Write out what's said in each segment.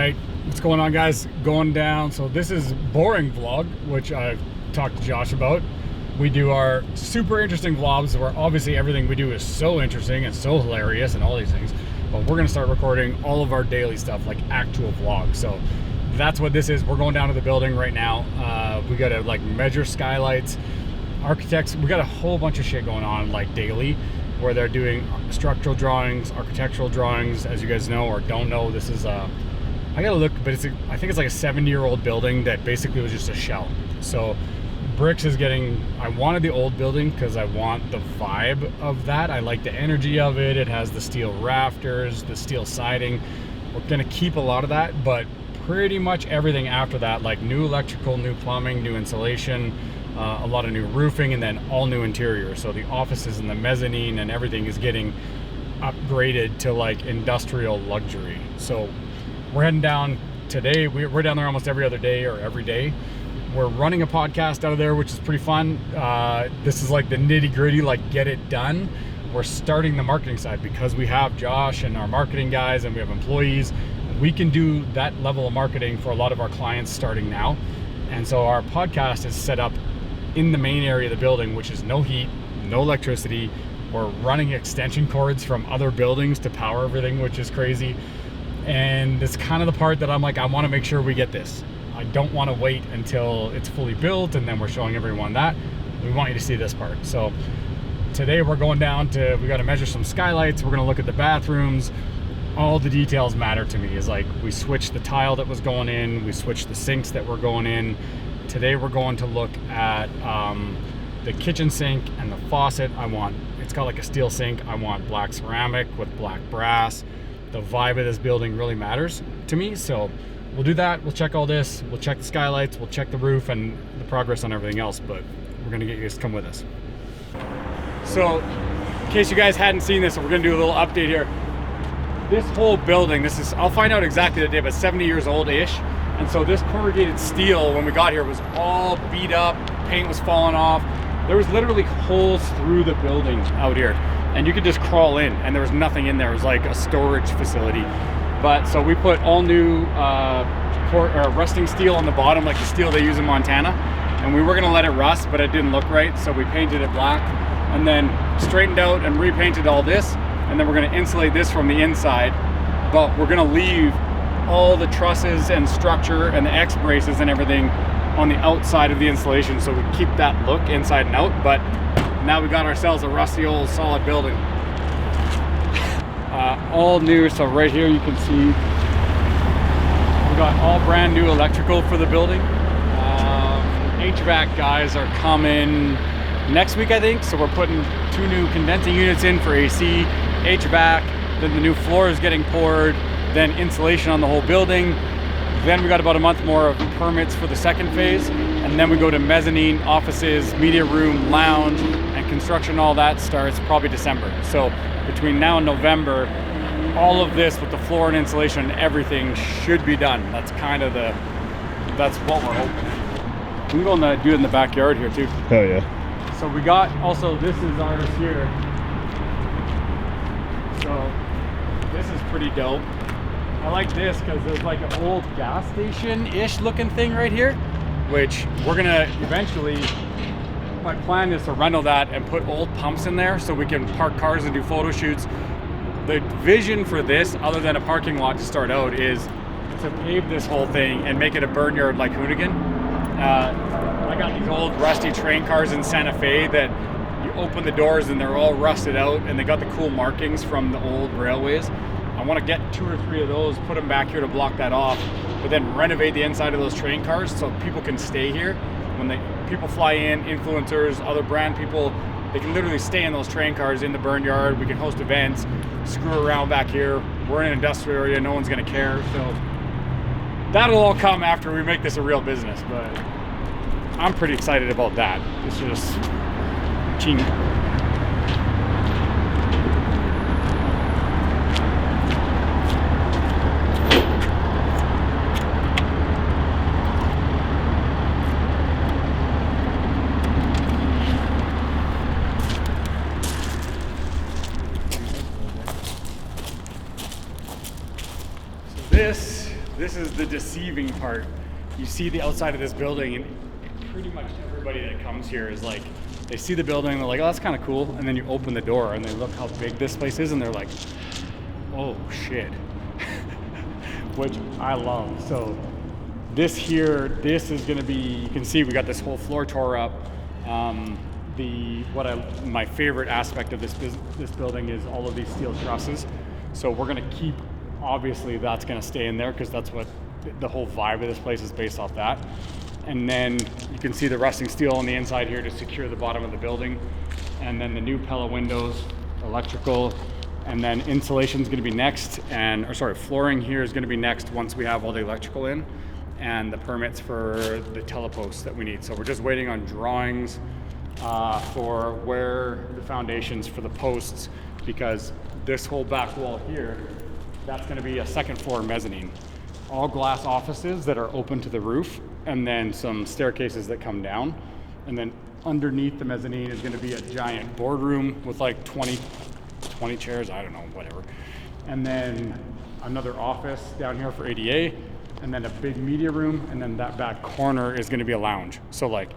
right, what's going on, guys? Going down. So this is boring vlog, which I've talked to Josh about. We do our super interesting vlogs where obviously everything we do is so interesting and so hilarious and all these things, but we're gonna start recording all of our daily stuff, like actual vlogs. So that's what this is. We're going down to the building right now. We gotta like measure skylights, architects. We got a whole bunch of shit going on like daily, where they're doing structural drawings, architectural drawings. As you guys know or don't know, this is I gotta look, but I think it's like a 70-year-old building that basically was just a shell. So Bricks is getting, I wanted the old building because I want the vibe of that. I like the energy of it. It has the steel rafters, the steel siding. We're gonna keep a lot of that, but pretty much everything after that, like new electrical, new plumbing, new insulation, a lot of new roofing, and then all new interior. So the offices and the mezzanine and everything is getting upgraded to like industrial luxury. So we're heading down today. We're down there almost every other day or every day. We're running a podcast out of there, which is pretty fun. This is like the nitty gritty, like get it done. We're starting the marketing side because we have Josh and our marketing guys and we have employees. We can do that level of marketing for a lot of our clients starting now. And so our podcast is set up in the main area of the building, which is no heat, no electricity. We're running extension cords from other buildings to power everything, which is crazy. And it's kind of the part that I'm like, I want to make sure we get this. I don't want to wait until it's fully built and then we're showing everyone that. We want you to see this part. So today we're going down to, we got to measure some skylights. We're going to look at the bathrooms. All the details matter to me. Is like we switched the tile that was going in, we switched the sinks that were going in. Today we're going to look at the kitchen sink and the faucet. It's got like a steel sink. I want black ceramic with black brass. The vibe of this building really matters to me. So we'll do that. We'll check all this. We'll check the skylights. We'll check the roof and the progress on everything else. But we're gonna get you guys to come with us. So in case you guys hadn't seen this, we're gonna do a little update here. This whole building, I'll find out exactly the day, but 70 years old-ish. And so this corrugated steel, when we got here, was all beat up, paint was falling off. There was literally holes through the building out here. And you could just crawl in, and there was nothing in there. It was like a storage facility. But so we put all new rusting steel on the bottom, like the steel they use in Montana. And we were gonna let it rust, but it didn't look right. So we painted it black and then straightened out and repainted all this. And then we're gonna insulate this from the inside, but we're gonna leave all the trusses and structure and the X braces and everything on the outside of the insulation so we keep that look inside and out. But now we got ourselves a rusty old solid building. All new, so right here you can see we got all brand new electrical for the building. HVAC guys are coming next week, I think, so we're putting 2 new condensing units in for AC, HVAC, then the new floor is getting poured, then insulation on the whole building. Then we got about a month more of permits for the second phase, and then we go to mezzanine, offices, media room, lounge, and construction. All that starts probably December. So between now and November, all of this with the floor and insulation and everything should be done. That's kind of that's what we're hoping. We can go and do it in the backyard here too. Hell yeah. So we got, also this is ours here. So this is pretty dope. I like this because there's like an old gas station-ish looking thing right here, which we're gonna eventually, my plan is to rental that and put old pumps in there so we can park cars and do photo shoots. The vision for this, other than a parking lot to start out, is to pave this whole thing and make it a burn yard like Hoonigan. I got these old rusty train cars in Santa Fe that you open the doors and they're all rusted out and they got the cool markings from the old railways. I want to get 2 or 3 of those, put them back here to block that off, but then renovate the inside of those train cars so people can stay here. When people fly in, influencers, other brand people, they can literally stay in those train cars in the burn yard. We can host events, screw around back here. We're in an industrial area, no one's gonna care. So that'll all come after we make this a real business, but I'm pretty excited about that. It's just team. this is the deceiving part. You see the outside of this building, and pretty much everybody that comes here is like, they see the building, they're like, oh, that's kind of cool. And then you open the door and they look how big this place is, and they're like, oh shit. Which I love. So this here, this is gonna be, you can see we got this whole floor tore up. My favorite aspect of this building is all of these steel trusses. So we're gonna keep, obviously that's gonna stay in there because that's what the whole vibe of this place is based off that. And then you can see the rusting steel on the inside here to secure the bottom of the building. And then the new Pella windows, electrical, and then insulation is going to be next. Flooring here is going to be next once we have all the electrical in and the permits for the teleposts that we need. So we're just waiting on drawings for where the foundations for the posts, because this whole back wall here, that's going to be a second floor mezzanine. All glass offices that are open to the roof, and then some staircases that come down. And then underneath the mezzanine is going to be a giant boardroom with like 20 chairs, I don't know, whatever. And then another office down here for ADA, and then a big media room, and then that back corner is going to be a lounge. So like,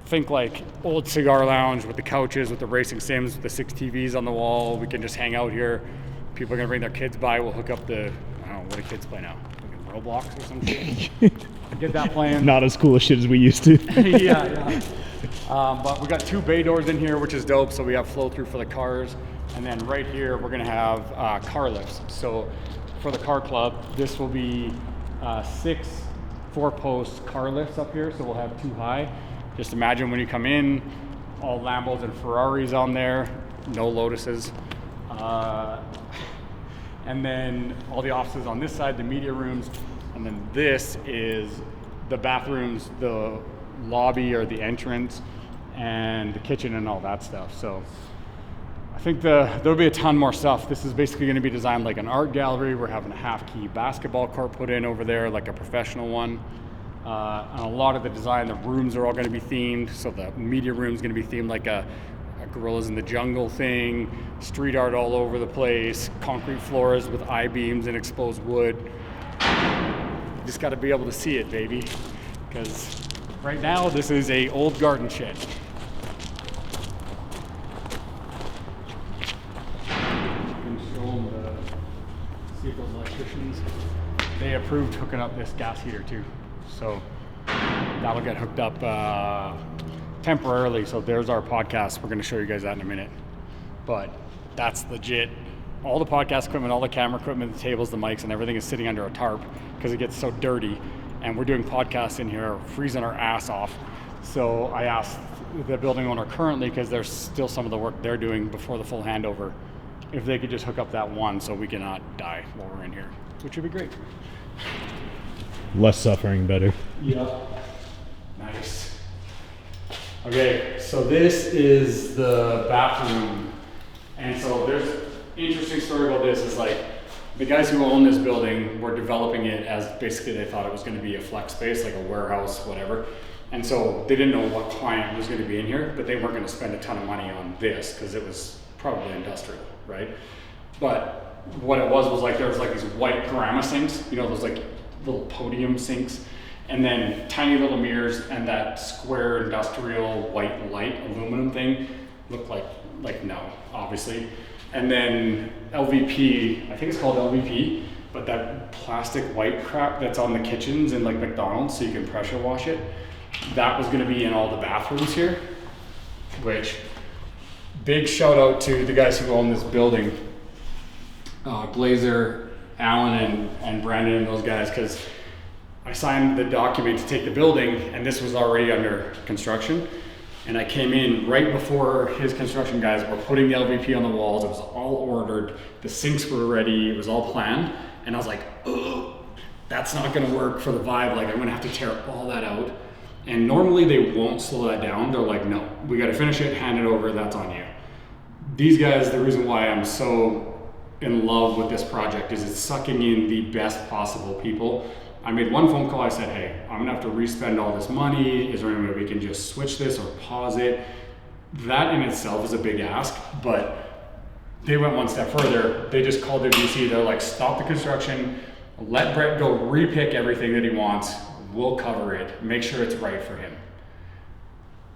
think like old cigar lounge with the couches, with the racing sims, with the 6 TVs on the wall. We can just hang out here. People are going to bring their kids by. We'll hook up the, I don't know, what do kids play now? Roblox or some shit. Get that playing. Not as cool as shit as we used to. yeah. But we got 2 bay doors in here, which is dope. So we have flow through for the cars. And then right here, we're gonna have car lifts. So for the car club, this will be 6 4-post car lifts up here. So we'll have 2 high. Just imagine when you come in, all Lambos and Ferraris on there, no Lotuses. And then all the offices on this side, the media rooms, and then this is the bathrooms, the lobby or the entrance, and the kitchen and all that stuff. So I think there'll be a ton more stuff. This is basically gonna be designed like an art gallery. We're having a half-key basketball court put in over there, like a professional one. And a lot of the design, the rooms are all gonna be themed. So the media room's gonna be themed like a Gorillas in the Jungle thing, street art all over the place, concrete floors with I-beams and exposed wood. You just got to be able to see it, baby, because right now this is a old garden shed. You can show them see if those electricians, they approved hooking up this gas heater too, so that'll get hooked up temporarily. So there's our podcast. We're going to show you guys that in a minute. But that's legit. All the podcast equipment, all the camera equipment, the tables, the mics, and everything is sitting under a tarp because it gets so dirty. And we're doing podcasts in here, freezing our ass off. So I asked the building owner currently, because there's still some of the work they're doing before the full handover, if they could just hook up that one so we cannot die while we're in here, which would be great. Less suffering, better. Yep. Nice. Okay, so this is the bathroom, and so there's interesting story about this is like the guys who own this building were developing it as basically they thought it was going to be a flex space, like a warehouse, whatever. And so they didn't know what client was going to be in here, but they weren't going to spend a ton of money on this because it was probably industrial, right? But what it was like there was like these white Garama sinks, you know, those like little podium sinks. And then tiny little mirrors, and that square industrial white light aluminum thing looked like no, obviously. And then LVP, I think it's called LVP, but that plastic white crap that's on the kitchens in like McDonald's so you can pressure wash it, that was gonna be in all the bathrooms here, which big shout out to the guys who own this building, Glazer, Alan, and Brandon and those guys, because I signed the document to take the building, and this was already under construction. And I came in right before his construction guys were putting the LVP on the walls. It was all ordered. The sinks were ready. It was all planned. And I was like, oh, that's not gonna work for the vibe. Like, I'm gonna have to tear all that out. And normally they won't slow that down. They're like, no, we gotta finish it, hand it over, that's on you. These guys, the reason why I'm so in love with this project is it's sucking in the best possible people. I made one phone call. I said, hey, I'm gonna have to re-spend all this money. Is there any way we can just switch this or pause it? That in itself is a big ask, but they went one step further. They just called their VC. They're like, stop the construction. Let Brett go repick everything that he wants. We'll cover it. Make sure it's right for him.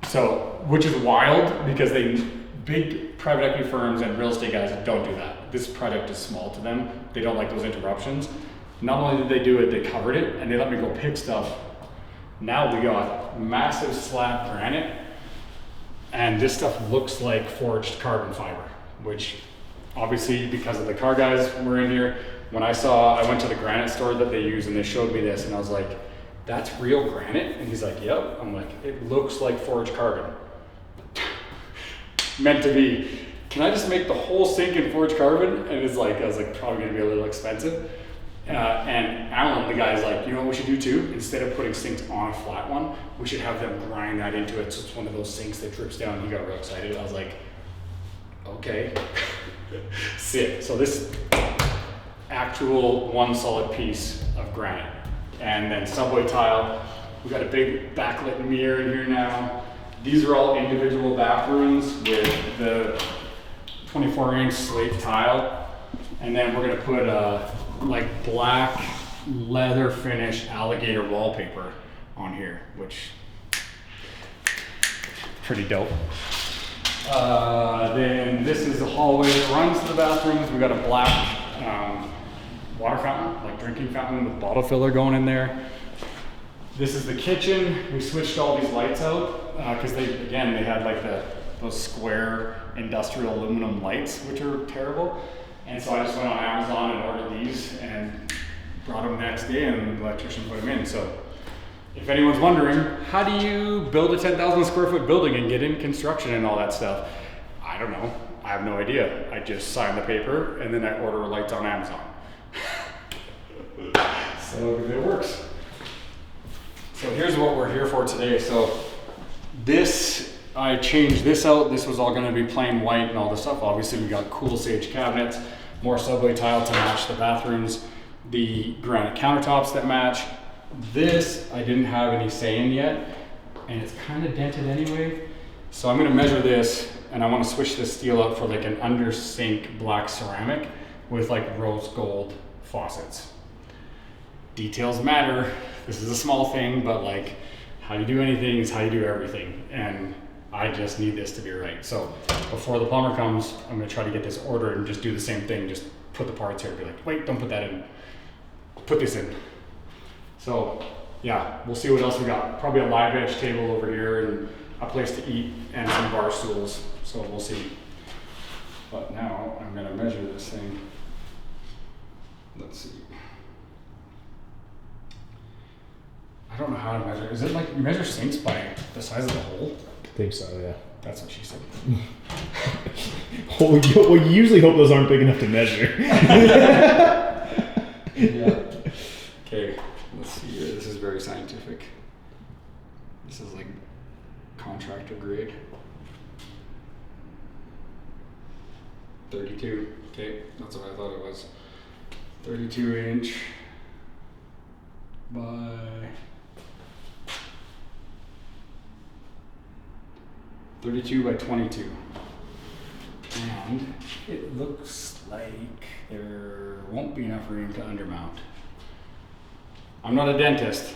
So, which is wild because big private equity firms and real estate guys don't do that. This project is small to them. They don't like those interruptions. Not only did they do it, they covered it and they let me go pick stuff. Now we got massive slab granite and this stuff looks like forged carbon fiber, which obviously because of the car guys were in here. When I went to the granite store that they use and they showed me this and I was like, that's real granite? And he's like, yep. I'm like, it looks like forged carbon. Meant to be. Can I just make the whole sink in forged carbon? And it's like, I was like, probably gonna be a little expensive. And Alan, the guy's like, you know what we should do too? Instead of putting sinks on a flat one, we should have them grind that into it. So it's one of those sinks that drips down. He got real excited. I was like, okay, sick. So this actual one solid piece of granite. And then subway tile. We got a big backlit mirror in here now. These are all individual bathrooms with the 24-inch slate tile. And then we're gonna put like black leather finish alligator wallpaper on here, which pretty dope. Then this is the hallway that runs to the bathrooms. We got a black water fountain, like drinking fountain with bottle filler going in there. This is the kitchen. We switched all these lights out because they had like those square industrial aluminum lights, which are terrible. And so I just went on Amazon and ordered these and brought them the next day and the electrician put them in. So if anyone's wondering, how do you build a 10,000 square foot building and get in construction and all that stuff? I don't know. I have no idea. I just sign the paper and then I order lights on Amazon. So it works. So here's what we're here for today. So this, I changed this out. This was all gonna be plain white and all this stuff. Obviously we got cool sage cabinets, more subway tile to match the bathrooms, the granite countertops that match. This, I didn't have any say in yet, and it's kind of dented anyway. So I'm gonna measure this, and I wanna switch this steel out for like an under sink black ceramic with like rose gold faucets. Details matter. This is a small thing, but like how you do anything is how you do everything. And I just need this to be right. So before the plumber comes, I'm gonna try to get this ordered and just do the same thing. Just put the parts here, be like, wait, don't put that in. Put this in. So yeah, we'll see what else we got. Probably a live edge table over here and a place to eat and some bar stools. So we'll see. But now I'm gonna measure this thing. Let's see. I don't know how to measure. Is it like you measure sinks by the size of the hole? I think so, yeah. That's what she said. Well, you usually hope those aren't big enough to measure. Yeah. Okay, let's see here. This is very scientific. This is like contractor grade. 32. Okay, that's what I thought it was. 32 inch by 32 by 22. And it looks like there won't be enough room to undermount. I'm not a dentist,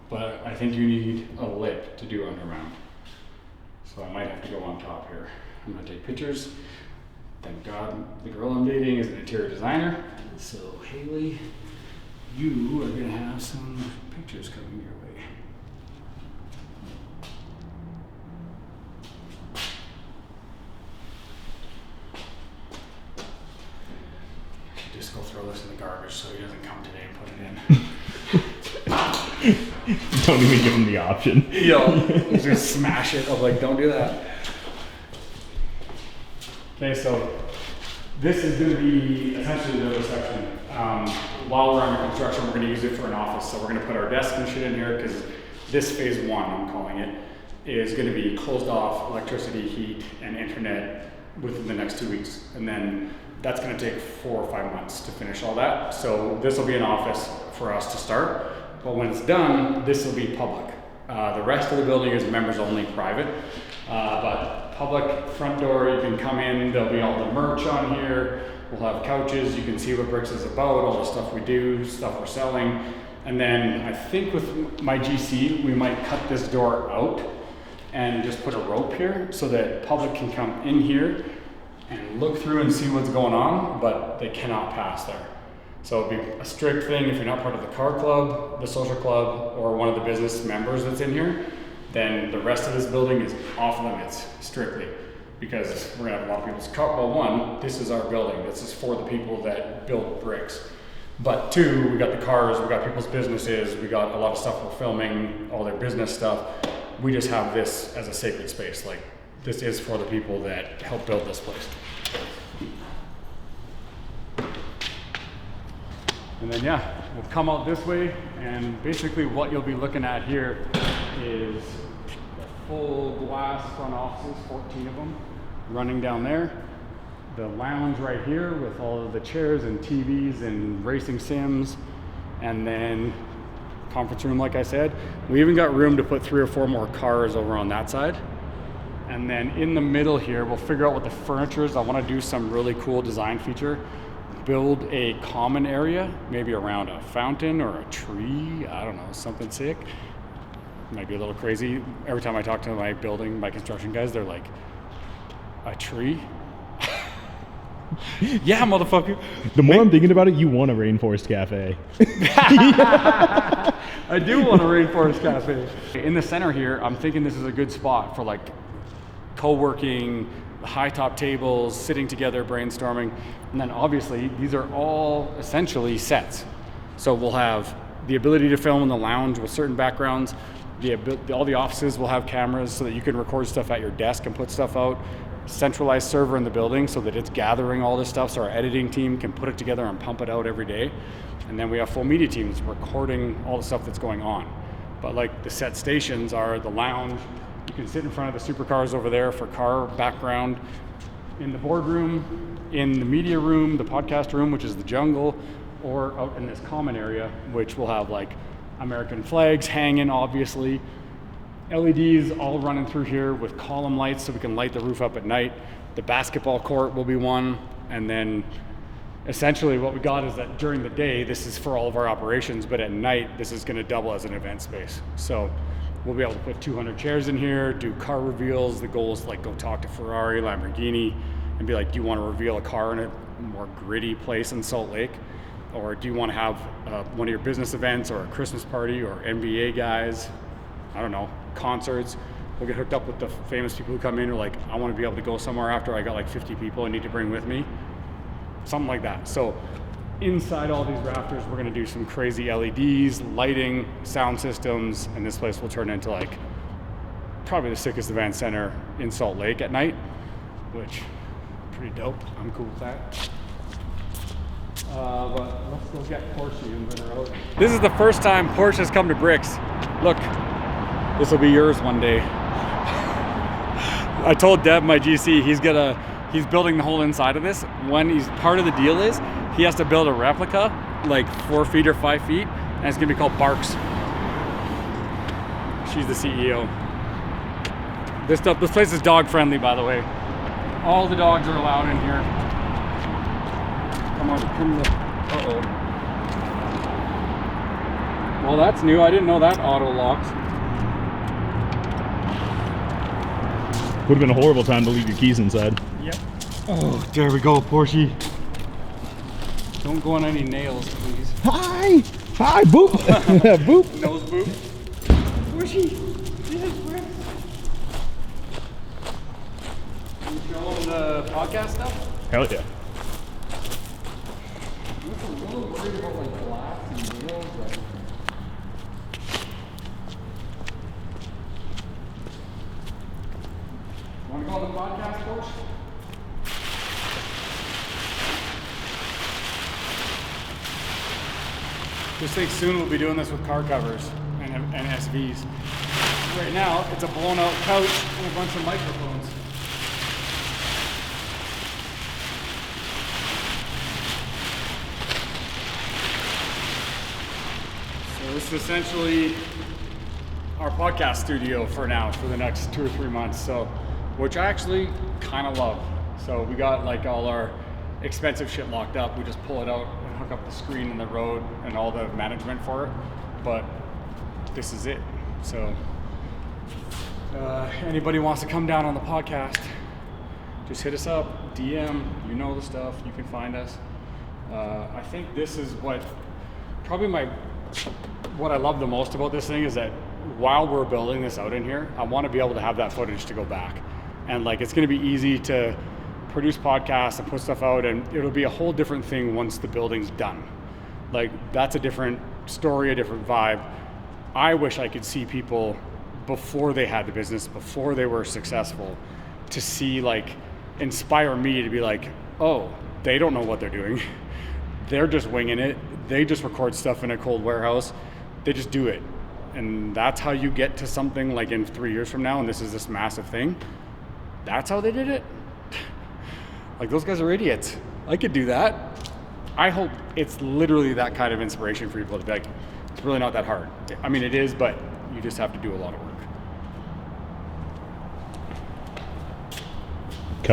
but I think you need a lip to do undermount. So I might have to go on top here. I'm gonna take pictures. Thank God the girl I'm dating is an interior designer. So Haley, you are gonna have some pictures coming your way. I should just go throw this in the garbage so he doesn't come today and put it in. Don't even give him the option. Yo, just smash it. I'm like, don't do that. Okay, so this is going to be essentially the reception. While we're under construction, we're going to use it for an office. So we're going to put our desk and shit in here because this phase one, I'm calling it, is going to be closed off electricity, heat, and internet within the next 2 weeks. And then that's going to take 4 or 5 months to finish all that. So this will be an office for us to start. But when it's done, this will be public. The rest of the building is members only private. But public front door, you can come in, there'll be all the merch on here. We'll have couches. You can see what Bricks is about, all the stuff we do, stuff we're selling. And then I think with my GC, we might cut this door out and just put a rope here so that public can come in here and look through and see what's going on, but they cannot pass there. So it'd be a strict thing if you're not part of the car club, the social club, or one of the business members that's in here, then the rest of this building is off limits strictly, because we're gonna have a lot of people's car. Well, one, this is our building. This is for the people that build bricks. But two, we got the cars, we got people's businesses, we got a lot of stuff we're filming, all their business stuff. We just have this as a sacred space. Like, this is for the people that help build this place. And then yeah, we'll come out this way, and basically what you'll be looking at here is the full glass front offices, 14 of them, running down there. The lounge right here with all of the chairs and TVs and racing sims, and then conference room, like I said. We even got room to put 3 or 4 more cars over on that side. And then in the middle here, we'll figure out what the furniture is. I want to do some really cool design feature. Build a common area, maybe around a fountain or a tree. I don't know, something sick. Might be a little crazy. Every time I talk to my construction guys, they're like, a tree? Yeah, motherfucker. The more I'm thinking about it, you want a rainforest cafe. I do want a rainforest cafe. In the center here, I'm thinking this is a good spot for like co-working, high top tables, sitting together, brainstorming. And then obviously these are all essentially sets. So we'll have the ability to film in the lounge with certain backgrounds. All the offices will have cameras so that you can record stuff at your desk and put stuff out. Centralized server in the building so that it's gathering all this stuff so our editing team can put it together and pump it out every day. And then we have full media teams recording all the stuff that's going on. But like the set stations are the lounge. You can sit in front of the supercars over there for car background. In the boardroom, in the media room, the podcast room, which is the jungle, or out in this common area, which will have like American flags hanging, obviously. LEDs all running through here with column lights so we can light the roof up at night. The basketball court will be one. And then essentially what we got is that during the day, this is for all of our operations, but at night, this is gonna double as an event space. So we'll be able to put 200 chairs in here, do car reveals. The goal is to like go talk to Ferrari, Lamborghini, and be like, do you want to reveal a car in a more gritty place in Salt Lake? Or do you want to have one of your business events or a Christmas party or NBA guys? I don't know, concerts. We'll get hooked up with the famous people who come in who are like, I want to be able to go somewhere after I got like 50 people I need to bring with me. Something like that. So inside all these rafters, we're going to do some crazy LEDs, lighting, sound systems, and this place will turn into like probably the sickest event center in Salt Lake at night, which pretty dope. I'm cool with that. But let's go get Porsche and bring her out. This is the first time Porsche has come to Bricks. Look, this will be yours one day. I told Deb, my GC, he's building the whole inside of this. When he's part of the deal is he has to build a replica, like 4 feet or 5 feet, and it's gonna be called Barks. She's the CEO. This place is dog friendly, by the way. All the dogs are allowed in here. Come on, uh-oh. Well, that's new. I didn't know that auto locks. Would have been a horrible time to leave your keys inside. Yep. Oh, there we go, Porsche. Don't go on any nails, please. Hi! Hi, boop! Boop! Nose boop. Porsche! Yes, Bricks. Can you show them the podcast stuff? Hell yeah. I'm a little worried about like glass and nails, but... Want to go on the podcast, Porsche? Just think soon we'll be doing this with car covers and SVs. Right now, it's a blown out couch and a bunch of microphones. So this is essentially our podcast studio for now, for the next 2 or 3 months. So, which I actually kind of love. So we got like all our expensive shit locked up. We just pull it out and hook up the screen and the road and all the management for it. But this is it. So anybody wants to come down on the podcast, just hit us up, DM, you know the stuff, you can find us. I think this is what I love the most about this thing is that while we're building this out in here, I want to be able to have that footage to go back. And like, it's going to be easy to produce podcasts and put stuff out, and it'll be a whole different thing once the building's done. Like, that's a different story, a different vibe. I wish I could see people before they had the business, before they were successful, to see, like, inspire me to be like, oh, they don't know what they're doing. They're just winging it. They just record stuff in a cold warehouse. They just do it. And that's how you get to something like in 3 years from now, and this is this massive thing. That's how they did it. Like, those guys are idiots. I could do that. I hope it's literally that kind of inspiration for people to be like, it's really not that hard. I mean, it is, but you just have to do a lot of work.